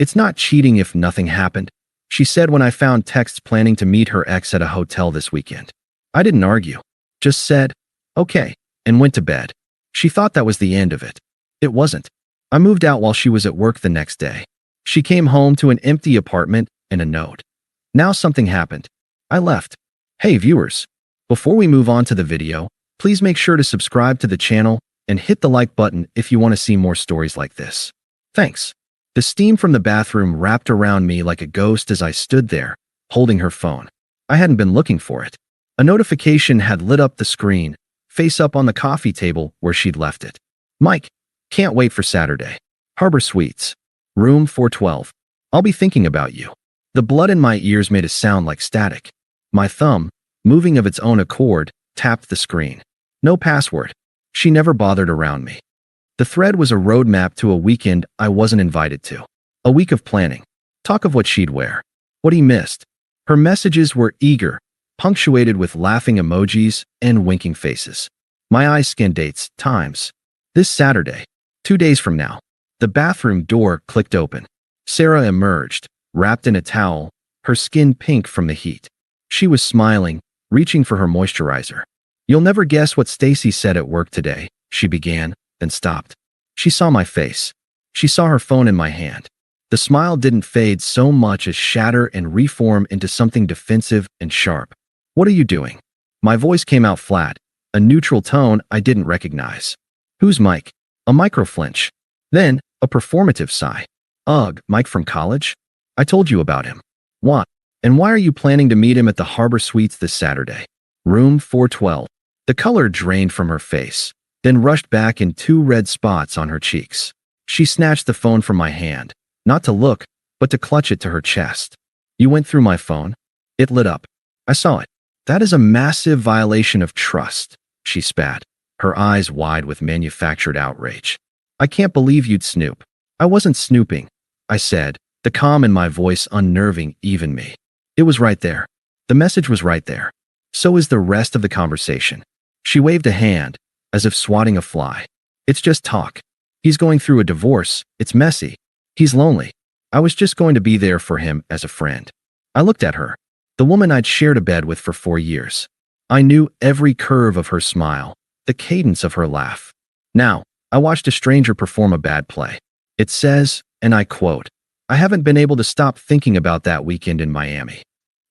It's not cheating if nothing happened, she said when I found texts planning to meet her ex at a hotel this weekend. I didn't argue, just said, okay, and went to bed. She thought that was the end of it. It wasn't. I moved out while she was at work the next day. She came home to an empty apartment and a note. Now something happened. I left. Hey viewers, before we move on to the video, please make sure to subscribe to the channel and hit the like button if you want to see more stories like this. Thanks. The steam from the bathroom wrapped around me like a ghost as I stood there, holding her phone. I hadn't been looking for it. A notification had lit up the screen, face up on the coffee table where she'd left it. Mike, can't wait for Saturday. Harbor Suites. Room 412. I'll be thinking about you. The blood in my ears made a sound like static. My thumb, moving of its own accord, tapped the screen. No password. She never bothered around me. The thread was a roadmap to a weekend I wasn't invited to. A week of planning. Talk of what she'd wear. What he missed. Her messages were eager, punctuated with laughing emojis and winking faces. My eyes scanned dates, times. This Saturday, 2 days from now. The bathroom door clicked open. Sarah emerged, wrapped in a towel, her skin pink from the heat. She was smiling, reaching for her moisturizer. You'll never guess what Stacy said at work today, she began, then stopped. She saw my face. She saw her phone in my hand. The smile didn't fade so much as shatter and reform into something defensive and sharp. What are you doing? My voice came out flat, a neutral tone I didn't recognize. Who's Mike? A micro-flinch. Then, a performative sigh. Ugh, Mike from college? I told you about him. What? And why are you planning to meet him at the Harbor Suites this Saturday? Room 412. The color drained from her face, then rushed back in 2 red spots on her cheeks. She snatched the phone from my hand, not to look, but to clutch it to her chest. You went through my phone? It lit up. I saw it. That is a massive violation of trust, she spat, her eyes wide with manufactured outrage. I can't believe you'd snoop. I wasn't snooping, I said, the calm in my voice unnerving even me. It was right there. The message was right there. So is the rest of the conversation. She waved a hand, as if swatting a fly. It's just talk. He's going through a divorce. It's messy. He's lonely. I was just going to be there for him as a friend. I looked at her, the woman I'd shared a bed with for 4 years. I knew every curve of her smile, the cadence of her laugh. Now, I watched a stranger perform a bad play. It says, and I quote, I haven't been able to stop thinking about that weekend in Miami.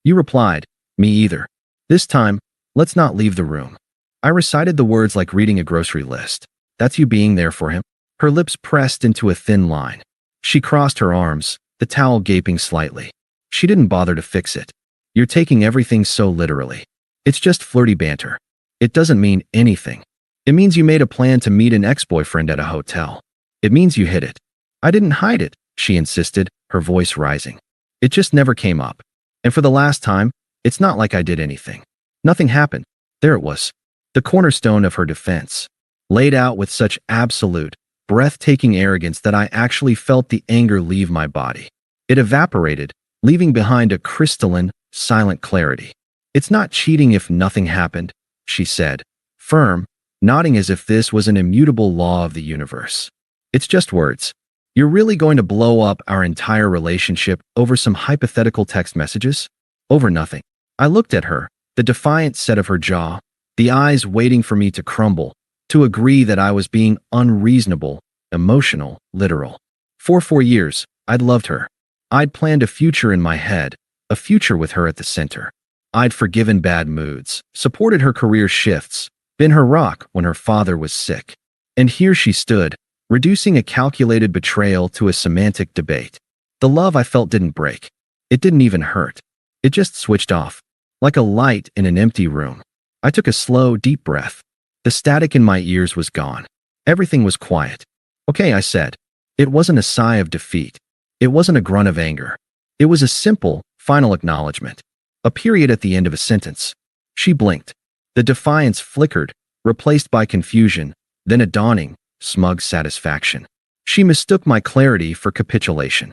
You replied, me either. This time, let's not leave the room. I recited the words like reading a grocery list. That's you being there for him? Her lips pressed into a thin line. She crossed her arms, the towel gaping slightly. She didn't bother to fix it. You're taking everything so literally. It's just flirty banter. It doesn't mean anything. It means you made a plan to meet an ex-boyfriend at a hotel. It means you hid it. I didn't hide it, she insisted, her voice rising. It just never came up. And for the last time, it's not like I did anything. Nothing happened. There it was. The cornerstone of her defense. Laid out with such absolute, breathtaking arrogance that I actually felt the anger leave my body. It evaporated, leaving behind a crystalline, silent clarity. It's not cheating if nothing happened, she said, firm, nodding as if this was an immutable law of the universe. It's just words. You're really going to blow up our entire relationship over some hypothetical text messages? Over nothing. I looked at her, the defiant set of her jaw, the eyes waiting for me to crumble, to agree that I was being unreasonable, emotional, literal. For 4 years, I'd loved her. I'd planned a future in my head, a future with her at the center. I'd forgiven bad moods, supported her career shifts, been her rock when her father was sick. And here she stood, reducing a calculated betrayal to a semantic debate. The love I felt didn't break. It didn't even hurt. It just switched off, like a light in an empty room. I took a slow, deep breath. The static in my ears was gone. Everything was quiet. Okay, I said. It wasn't a sigh of defeat. It wasn't a grunt of anger. It was a simple, final acknowledgement. A period at the end of a sentence. She blinked. The defiance flickered, replaced by confusion, then a dawning, smug satisfaction. She mistook my clarity for capitulation.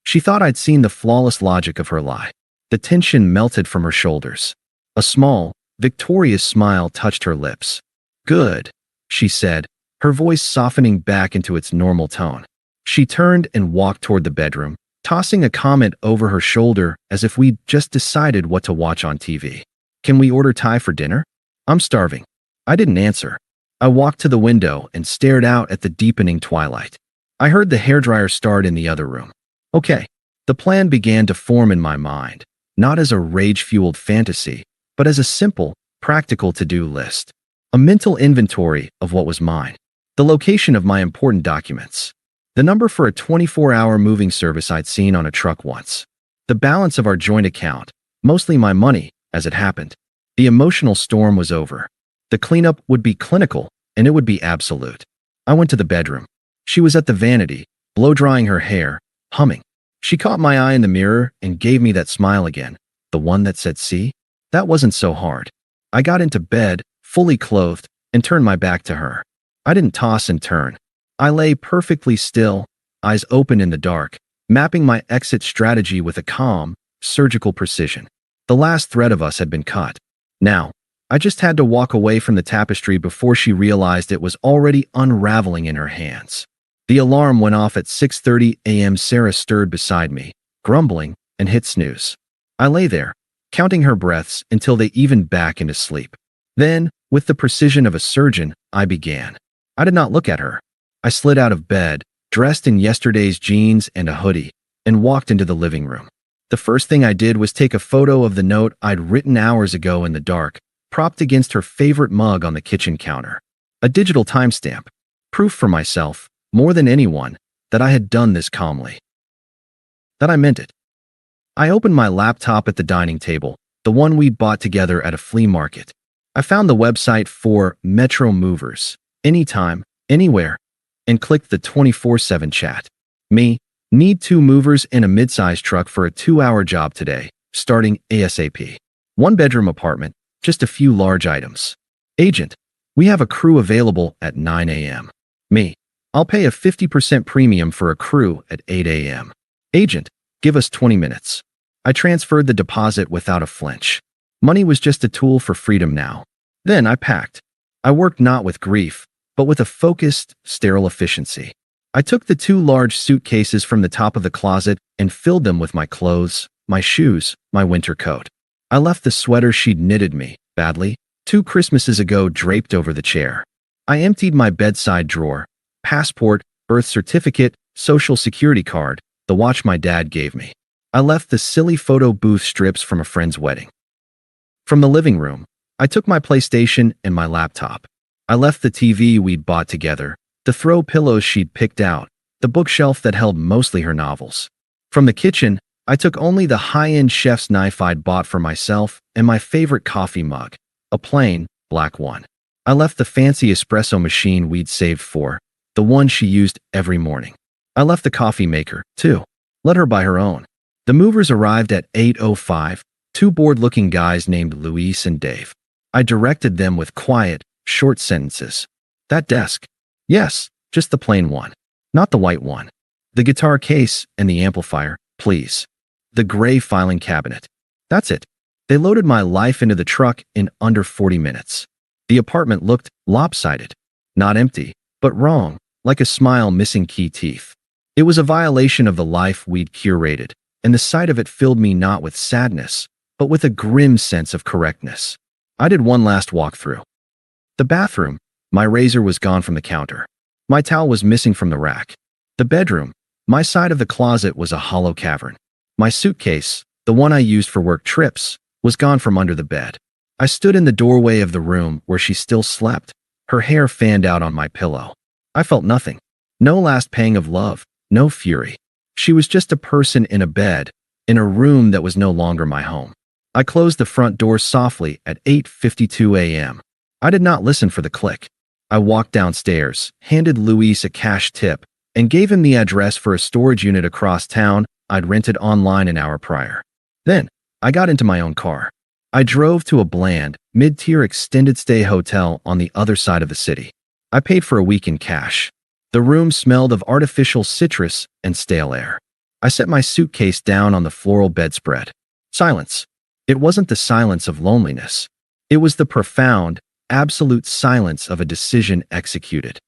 She thought I'd seen the flawless logic of her lie. The tension melted from her shoulders. A small, victorious smile touched her lips. Good, she said, her voice softening back into its normal tone. She turned and walked toward the bedroom, tossing a comment over her shoulder as if we'd just decided what to watch on TV. Can we order Thai for dinner? I'm starving. I didn't answer. I walked to the window and stared out at the deepening twilight. I heard the hairdryer start in the other room. Okay. The plan began to form in my mind, not as a rage-fueled fantasy, but as a simple, practical to-do list. A mental inventory of what was mine. The location of my important documents. The number for a 24-hour moving service I'd seen on a truck once. The balance of our joint account, mostly my money, as it happened. The emotional storm was over. The cleanup would be clinical, and it would be absolute. I went to the bedroom. She was at the vanity, blow-drying her hair, humming. She caught my eye in the mirror and gave me that smile again, the one that said, "See? That wasn't so hard." I got into bed, fully clothed, and turned my back to her. I didn't toss and turn. I lay perfectly still, eyes open in the dark, mapping my exit strategy with a calm, surgical precision. The last thread of us had been cut. Now, I just had to walk away from the tapestry before she realized it was already unraveling in her hands. The alarm went off at 6:30 a.m. Sarah stirred beside me, grumbling, and hit snooze. I lay there, counting her breaths until they evened back into sleep. Then, with the precision of a surgeon, I began. I did not look at her. I slid out of bed, dressed in yesterday's jeans and a hoodie, and walked into the living room. The first thing I did was take a photo of the note I'd written hours ago in the dark, propped against her favorite mug on the kitchen counter. A digital timestamp. Proof for myself, more than anyone, that I had done this calmly. That I meant it. I opened my laptop at the dining table, the one we'd bought together at a flea market. I found the website for Metro Movers, anytime, anywhere, and clicked the 24/7 chat. Me, need 2 movers and a mid-sized truck for a 2-hour job today, starting ASAP. 1-bedroom apartment, just a few large items. Agent, we have a crew available at 9 a.m. Me, I'll pay a 50% premium for a crew at 8 a.m. Agent, give us 20 minutes. I transferred the deposit without a flinch. Money was just a tool for freedom now. Then I packed. I worked not with grief, but with a focused, sterile efficiency. I took the 2 large suitcases from the top of the closet and filled them with my clothes, my shoes, my winter coat. I left the sweater she'd knitted me, badly, 2 Christmases ago draped over the chair. I emptied my bedside drawer, passport, birth certificate, social security card, the watch my dad gave me. I left the silly photo booth strips from a friend's wedding. From the living room, I took my PlayStation and my laptop. I left the TV we'd bought together, the throw pillows she'd picked out, the bookshelf that held mostly her novels. From the kitchen, I took only the high-end chef's knife I'd bought for myself and my favorite coffee mug, a plain, black one. I left the fancy espresso machine we'd saved for, the one she used every morning. I left the coffee maker, too. Let her buy her own. The movers arrived at 8:05, 2 bored-looking guys named Luis and Dave. I directed them with quiet, short sentences. That desk. Yes, just the plain one. Not the white one. The guitar case and the amplifier, please. The gray filing cabinet. That's it. They loaded my life into the truck in under 40 minutes. The apartment looked lopsided. Not empty, but wrong, like a smile missing key teeth. It was a violation of the life we'd curated, and the sight of it filled me not with sadness, but with a grim sense of correctness. I did one last walkthrough. The bathroom. My razor was gone from the counter. My towel was missing from the rack. The bedroom. My side of the closet was a hollow cavern. My suitcase, the one I used for work trips, was gone from under the bed. I stood in the doorway of the room where she still slept, her hair fanned out on my pillow. I felt nothing. No last pang of love, no fury. She was just a person in a bed, in a room that was no longer my home. I closed the front door softly at 8:52 a.m. I did not listen for the click. I walked downstairs, handed Luis a cash tip, and gave him the address for a storage unit across town I'd rented online an hour prior. Then, I got into my own car. I drove to a bland, mid-tier extended stay hotel on the other side of the city. I paid for a week in cash. The room smelled of artificial citrus and stale air. I set my suitcase down on the floral bedspread. Silence. It wasn't the silence of loneliness. It was the profound, absolute silence of a decision executed.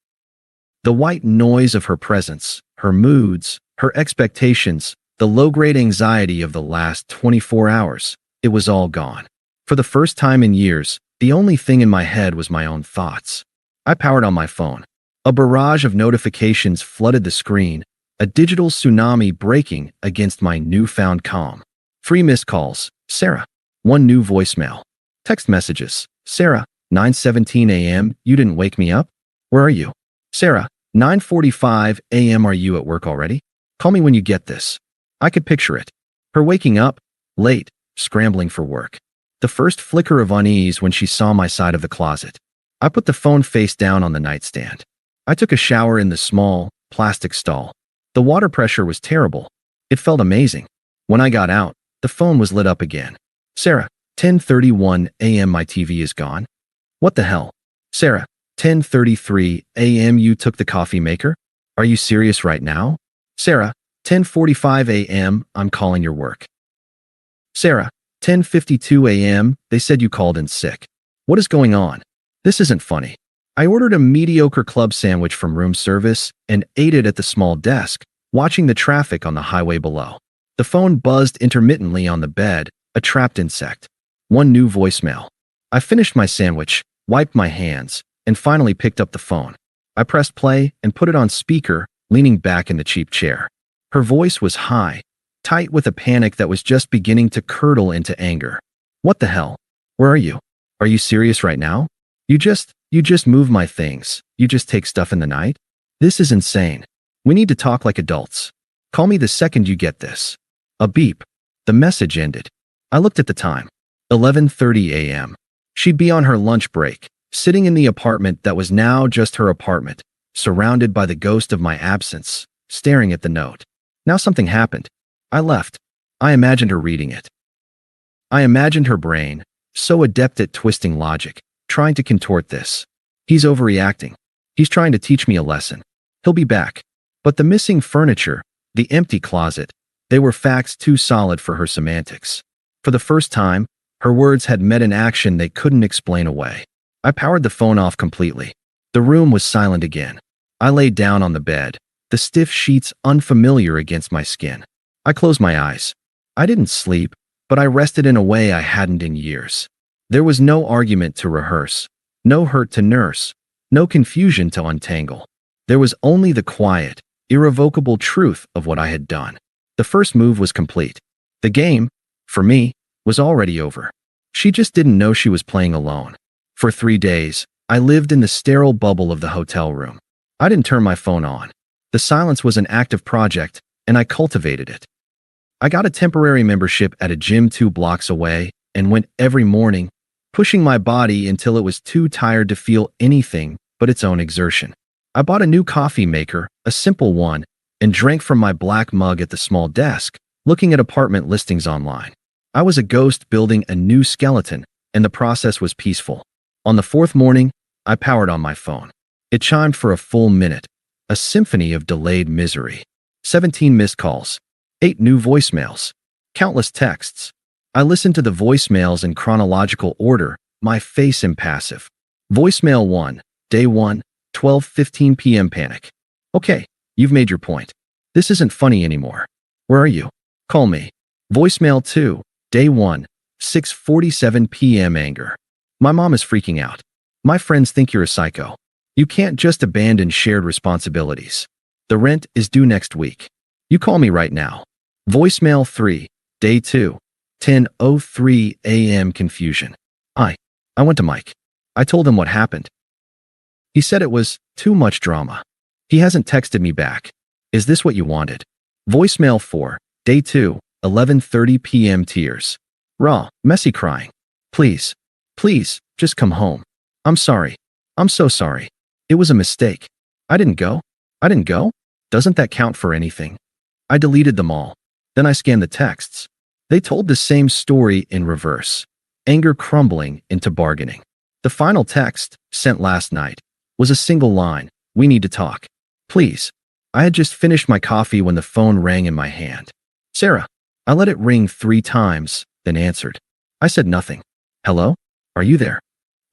The white noise of her presence, her moods, her expectations, the low-grade anxiety of the last 24 hours. It was all gone. For the first time in years, the only thing in my head was my own thoughts. I powered on my phone. A barrage of notifications flooded the screen, a digital tsunami breaking against my newfound calm. 3 missed calls, Sarah. 1 new voicemail. Text messages, Sarah, 9:17 a.m., you didn't wake me up? Where are you? Sarah, 9:45 a.m., are you at work already? Call me when you get this. I could picture it. Her waking up, late, scrambling for work. The first flicker of unease when she saw my side of the closet. I put the phone face down on the nightstand. I took a shower in the small, plastic stall. The water pressure was terrible. It felt amazing. When I got out, the phone was lit up again. Sarah, 10:31 a.m., my TV is gone. What the hell? Sarah, 10:33 a.m., you took the coffee maker? Are you serious right now? Sarah, 10:45 a.m., I'm calling your work. Sarah, 10:52 a.m., they said you called in sick. What is going on? This isn't funny. I ordered a mediocre club sandwich from room service and ate it at the small desk, watching the traffic on the highway below. The phone buzzed intermittently on the bed, a trapped insect. 1 new voicemail. I finished my sandwich, wiped my hands, and finally picked up the phone. I pressed play and put it on speaker, leaning back in the cheap chair. Her voice was high, tight with a panic that was just beginning to curdle into anger. What the hell? Where are you? Are you serious right now? You just move my things. You just take stuff in the night? This is insane. We need to talk like adults. Call me the second you get this. A beep. The message ended. I looked at the time. 11:30 a.m. She'd be on her lunch break, sitting in the apartment that was now just her apartment, surrounded by the ghost of my absence, staring at the note. Now something happened. I left. I imagined her reading it. I imagined her brain, so adept at twisting logic, trying to contort this. He's overreacting. He's trying to teach me a lesson. He'll be back. But the missing furniture, the empty closet, they were facts too solid for her semantics. For the first time, her words had met an action they couldn't explain away. I powered the phone off completely. The room was silent again. I laid down on the bed, the stiff sheets unfamiliar against my skin. I closed my eyes. I didn't sleep, but I rested in a way I hadn't in years. There was no argument to rehearse, no hurt to nurse, no confusion to untangle. There was only the quiet, irrevocable truth of what I had done. The first move was complete. The game, for me, was already over. She just didn't know she was playing alone. For 3 days, I lived in the sterile bubble of the hotel room. I didn't turn my phone on. The silence was an active project, and I cultivated it. I got a temporary membership at a gym 2 blocks away and went every morning, pushing my body until it was too tired to feel anything but its own exertion. I bought a new coffee maker, a simple one, and drank from my black mug at the small desk, looking at apartment listings online. I was a ghost building a new skeleton, and the process was peaceful. On the 4th morning, I powered on my phone. It chimed for a full minute, a symphony of delayed misery. 17 missed calls, 8 new voicemails, countless texts. I listened to the voicemails in chronological order, my face impassive. Voicemail 1, day 1, 12:15 p.m. panic. Okay, you've made your point. This isn't funny anymore. Where are you? Call me. Voicemail 2, day 1, 6:47 p.m. anger. My mom is freaking out. My friends think you're a psycho. You can't just abandon shared responsibilities. The rent is due next week. You call me right now. Voicemail 3, day 2, 10:03 a.m. confusion. I went to Mike. I told him what happened. He said it was too much drama. He hasn't texted me back. Is this what you wanted? Voicemail 4, day 2, 11:30 p.m. tears. Raw, messy crying. Please, just come home. I'm sorry. I'm so sorry. It was a mistake. I didn't go. Doesn't that count for anything? I deleted them all. Then I scanned the texts. They told the same story in reverse. Anger crumbling into bargaining. The final text, sent last night, was a single line. We need to talk. Please. I had just finished my coffee when the phone rang in my hand. Sarah. I let it ring 3 times, then answered. I said nothing. Hello? Are you there?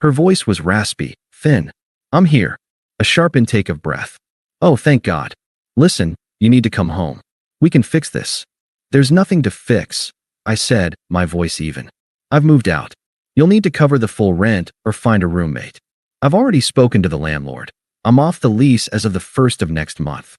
Her voice was raspy, thin. I'm here. A sharp intake of breath. Oh, thank God. Listen, You need to come home. We can fix this. There's nothing to fix, I said, my voice even. I've moved out. You'll need to cover the full rent or find a roommate. I've already spoken to the landlord. I'm off the lease as of the 1st of next month.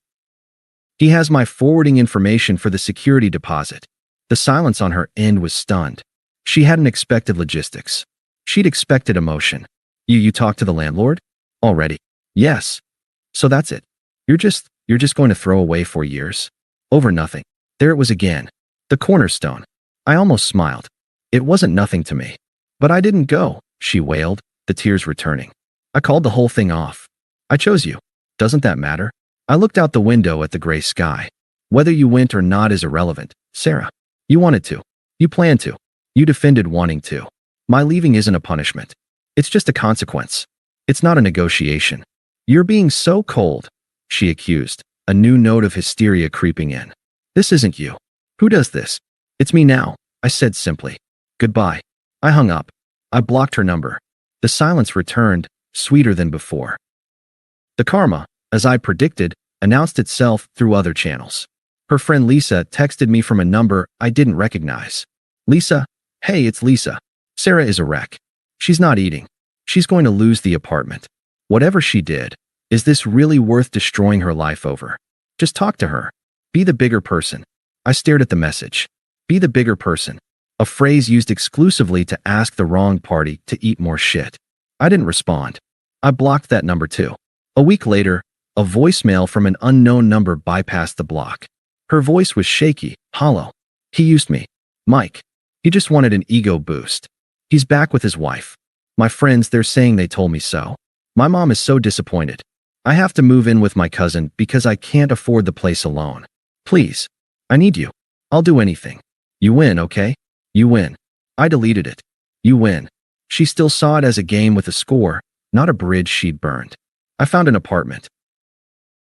He has my forwarding information for the security deposit. The silence on her end was stunned. She hadn't expected logistics. She'd expected emotion. You talked to the landlord? Already? Yes. So that's it. You're just going to throw away 4 years? Over nothing. There it was again. The cornerstone. I almost smiled. It wasn't nothing to me. But I didn't go, she wailed, the tears returning. I called the whole thing off. I chose you. Doesn't that matter? I looked out the window at the gray sky. Whether you went or not is irrelevant, Sarah. You wanted to. You planned to. You defended wanting to. My leaving isn't a punishment. It's just a consequence. It's not a negotiation. You're being so cold, she accused, a new note of hysteria creeping in. This isn't you. Who does this? It's me now, I said simply. Goodbye. I hung up. I blocked her number. The silence returned, sweeter than before. The karma, as I predicted, announced itself through other channels. Her friend Lisa texted me from a number I didn't recognize. Lisa, hey, it's Lisa. Sarah is a wreck. She's not eating. She's going to lose the apartment. Whatever she did, is this really worth destroying her life over? Just talk to her. Be the bigger person. I stared at the message. Be the bigger person. A phrase used exclusively to ask the wrong party to eat more shit. I didn't respond. I blocked that number too. A week later, a voicemail from an unknown number bypassed the block. Her voice was shaky, hollow. He used me. Mike. He just wanted an ego boost. He's back with his wife. My friends, they're saying they told me so. My mom is so disappointed. I have to move in with my cousin because I can't afford the place alone. Please. I need you. I'll do anything. You win, okay? You win. I deleted it. You win. She still saw it as a game with a score, not a bridge she'd burned. I found an apartment.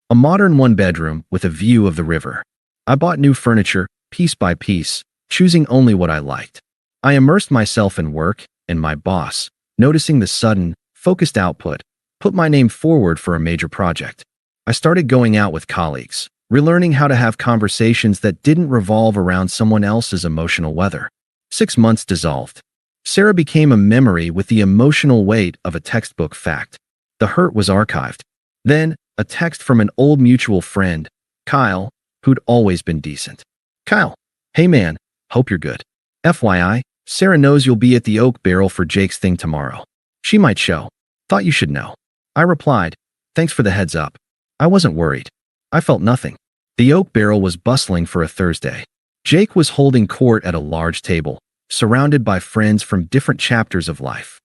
A modern one-bedroom with a view of the river. I bought new furniture, piece by piece, choosing only what I liked. I immersed myself in work, and my boss, noticing the sudden, focused output, put my name forward for a major project. I started going out with colleagues, relearning how to have conversations that didn't revolve around someone else's emotional weather. 6 months dissolved. Sarah became a memory with the emotional weight of a textbook fact. The hurt was archived. Then, a text from an old mutual friend, Kyle, who'd always been decent. Kyle, hey man, hope you're good. FYI, Sarah knows you'll be at the Oak Barrel for Jake's thing tomorrow. She might show. Thought you should know. I replied, thanks for the heads up. I wasn't worried. I felt nothing. The Oak Barrel was bustling for a Thursday. Jake was holding court at a large table, surrounded by friends from different chapters of life.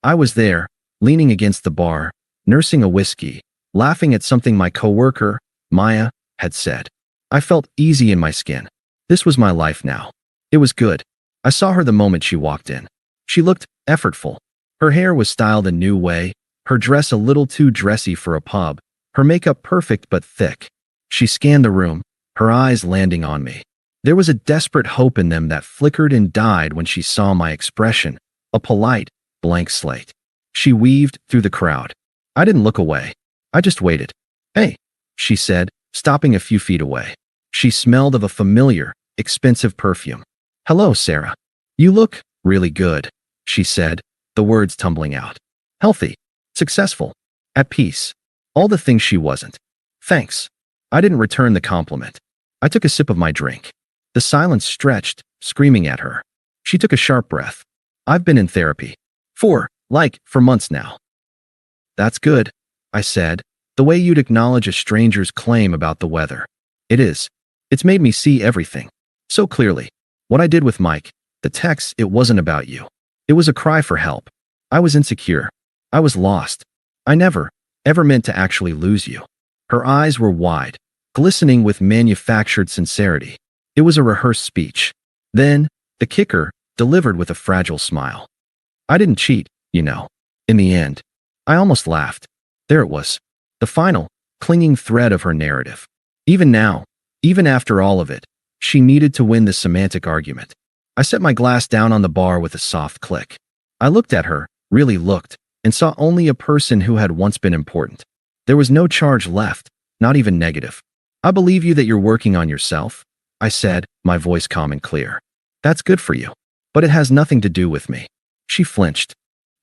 I was there, leaning against the bar, nursing a whiskey, laughing at something my coworker, Maya, had said. I felt easy in my skin. This was my life now. It was good. I saw her the moment she walked in. She looked effortful. Her hair was styled a new way, her dress a little too dressy for a pub, her makeup perfect but thick. She scanned the room, her eyes landing on me. There was a desperate hope in them that flickered and died when she saw my expression, a polite, blank slate. She weaved through the crowd. I didn't look away. I just waited. Hey, she said, stopping a few feet away. She smelled of a familiar, expensive perfume. Hello, Sarah. You look really good, she said, the words tumbling out. Healthy, successful, at peace. All the things she wasn't. Thanks. I didn't return the compliment. I took a sip of my drink. The silence stretched, screaming at her. She took a sharp breath. I've been in therapy. For months now. That's good, I said, the way you'd acknowledge a stranger's claim about the weather. It is. It's made me see everything. So clearly. What I did with Mike, the text, it wasn't about you. It was a cry for help. I was insecure. I was lost. I never, ever meant to actually lose you. Her eyes were wide, glistening with manufactured sincerity. It was a rehearsed speech. Then, the kicker, delivered with a fragile smile. I didn't cheat, you know. In the end, I almost laughed. There it was. The final, clinging thread of her narrative. Even now, even after all of it, she needed to win the semantic argument. I set my glass down on the bar with a soft click. I looked at her, really looked, and saw only a person who had once been important. There was no charge left, not even negative. I believe you that you're working on yourself, I said, my voice calm and clear. That's good for you. But it has nothing to do with me. She flinched.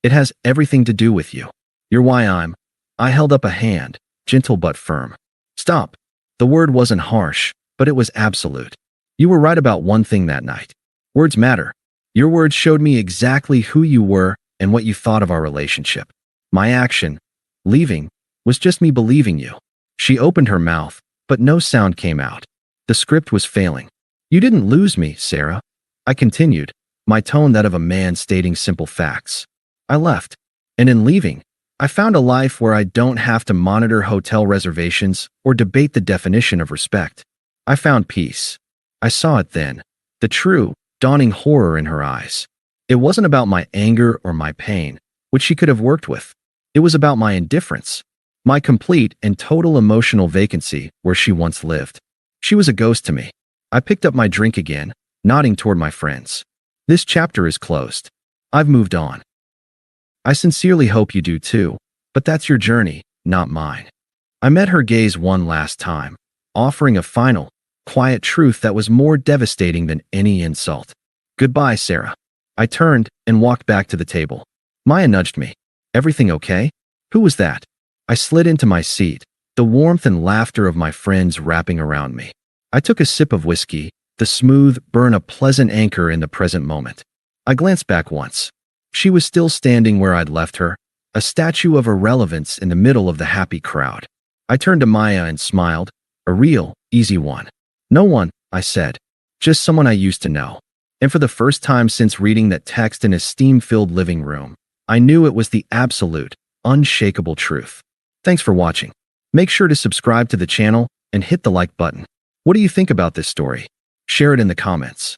It has everything to do with you. You're why I held up a hand, gentle but firm. Stop. The word wasn't harsh, but it was absolute. You were right about one thing that night. Words matter. Your words showed me exactly who you were and what you thought of our relationship. My action, leaving, was just me believing you. She opened her mouth, but no sound came out. The script was failing. You didn't lose me, Sarah. I continued, my tone that of a man stating simple facts. I left. And in leaving, I found a life where I don't have to monitor hotel reservations or debate the definition of respect. I found peace. I saw it then, the true, dawning horror in her eyes. It wasn't about my anger or my pain, which she could have worked with. It was about my indifference, my complete and total emotional vacancy where she once lived. She was a ghost to me. I picked up my drink again, nodding toward my friends. This chapter is closed. I've moved on. I sincerely hope you do too, but that's your journey, not mine. I met her gaze one last time, offering a final, quiet truth that was more devastating than any insult. Goodbye, Sarah. I turned and walked back to the table. Maya nudged me. Everything okay? Who was that? I slid into my seat, the warmth and laughter of my friends wrapping around me. I took a sip of whiskey, the smooth burn a pleasant anchor in the present moment. I glanced back once. She was still standing where I'd left her, a statue of irrelevance in the middle of the happy crowd. I turned to Maya and smiled, a real, easy one. No one, I said. Just someone I used to know. And for the first time since reading that text in a steam-filled living room, I knew it was the absolute, unshakable truth. Thanks for watching. Make sure to subscribe to the channel and hit the like button. What do you think about this story? Share it in the comments.